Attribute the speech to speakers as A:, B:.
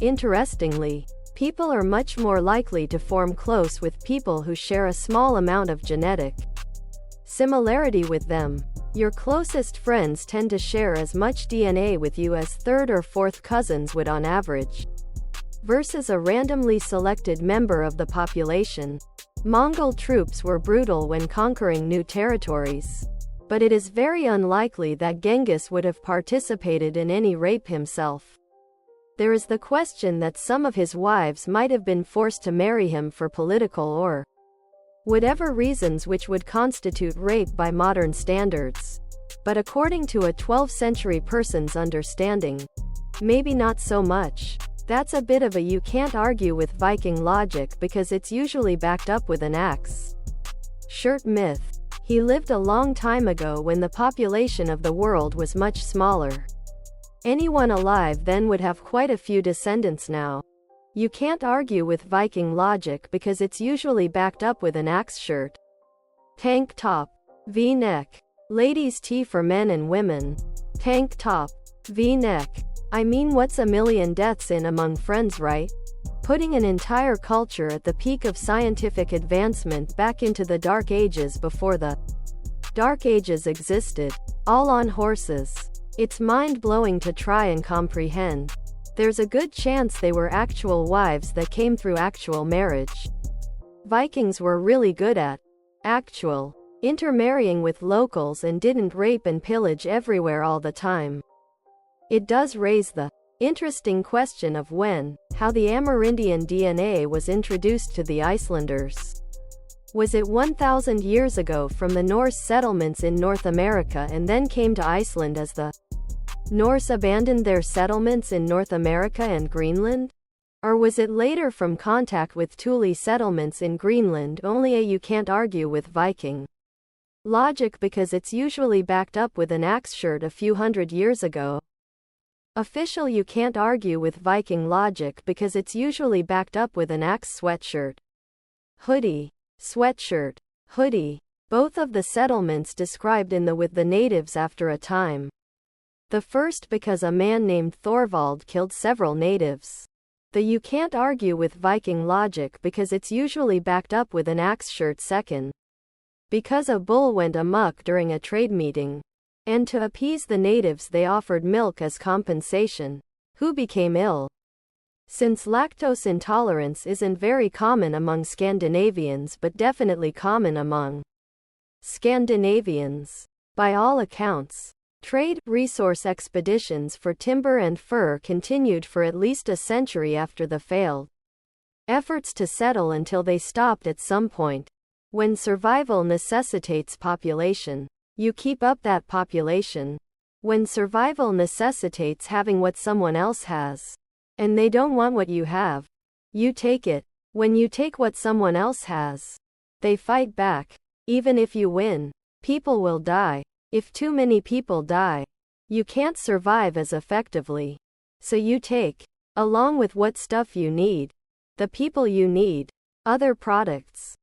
A: Interestingly, people are much more likely to form close with people who share a small amount of genetic similarity with them. Your closest friends tend to share as much DNA with you as third or fourth cousins would on average, versus a randomly selected member of the population. Mongol troops were brutal when conquering new territories, but it is very unlikely that Genghis would have participated in any rape himself. There is the question that some of his wives might have been forced to marry him for political or whatever reasons which would constitute rape by modern standards. But according to a 12th century person's understanding, maybe not so much. That's a bit of a you can't argue with Viking logic because it's usually backed up with an axe shirt myth. He lived a long time ago when the population of the world was much smaller. Anyone alive then would have quite a few descendants now. You can't argue with Viking logic because it's usually backed up with an axe shirt. Tank top. V-neck. Ladies' tee for men and women. Tank top. V-neck. I mean, what's a million deaths in among friends, right? Putting an entire culture at the peak of scientific advancement back into the Dark Ages before the Dark Ages existed. All on horses. It's mind-blowing to try and comprehend. There's a good chance they were actual wives that came through actual marriage. Vikings were really good at actual intermarrying with locals and didn't rape and pillage everywhere all the time. It does raise the interesting question of when, how the Amerindian DNA was introduced to the Icelanders. Was it 1,000 years ago from the Norse settlements in North America and then came to Iceland as the Norse abandoned their settlements in North America and Greenland? Or was it later from contact with Thule settlements in Greenland? Only you can't argue with Viking logic because it's usually backed up with an axe shirt a few hundred years ago. Official you can't argue with Viking logic because it's usually backed up with an axe sweatshirt. Hoodie. Sweatshirt. Hoodie. Both of the settlements described in the with the natives after a time. The first because a man named Thorvald killed several natives. The you can't argue with Viking logic because it's usually backed up with an axe shirt second. Because a bull went amok during a trade meeting. And to appease the natives they offered milk as compensation. Who became ill? Since lactose intolerance isn't very common among Scandinavians but definitely common among Scandinavians. By all accounts, trade resource expeditions for timber and fur continued for at least a century after the failed efforts to settle until they stopped at some point. When survival necessitates population, you keep up that population. When survival necessitates having what someone else has, and they don't want what you have, you take it. When you take what someone else has, they fight back. Even if you win, people will die. If too many people die, you can't survive as effectively. So you take, along with what stuff you need, the people you need, other products.